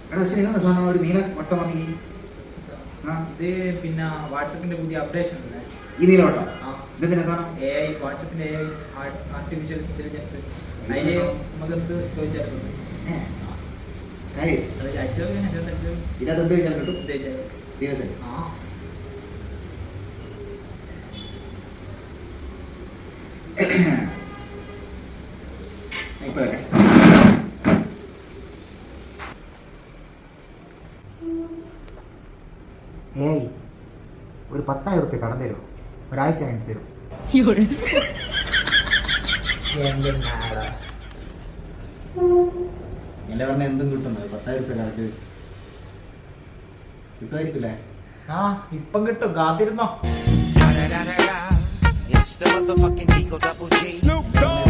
എടാ പക്ഷേ ഇതെന്താ സാധനം ഒരു നീല വട്ടം വന്നി ഇത് പിന്നെ വാട്സപ്പിന്റെ പുതിയ അപ്ഡേഷൻ അല്ലേ ഈ നീല വട്ടം ഇതെന്തിനാ സാധനം AI വാട്സപ്പിന്റെ AI ആർട്ടിഫിഷ്യൽ ഇന്റലിജൻസ് അതില് നമുക്കെന്ത് ചോദിച്ചാലും കാര്യം അത് അയച്ചോ ഇതിനകത്ത് എന്ത് ചോദിച്ചാലും കിട്ടും ചോദിച്ചാൽ സീരിയസ് ആയി ആ ഇപ്പൊ വരാം ഏയ് ഒരു 10,000 റുപ്യ കടം തരും ഒരാഴ്ച കഴിഞ്ഞിട്ട് തരും എന്നെ പറഞ്ഞ എന്തും കിട്ടുന്നത് 10,000 റുപ്യ കടം ചോദിച്ചു കിട്ടുമായിരിക്കില്ലേ ആ ഇപ്പം കിട്ടും കാത്തിരുന്നോ It's the motherfucking Eagle Double G. Snoop Dogg.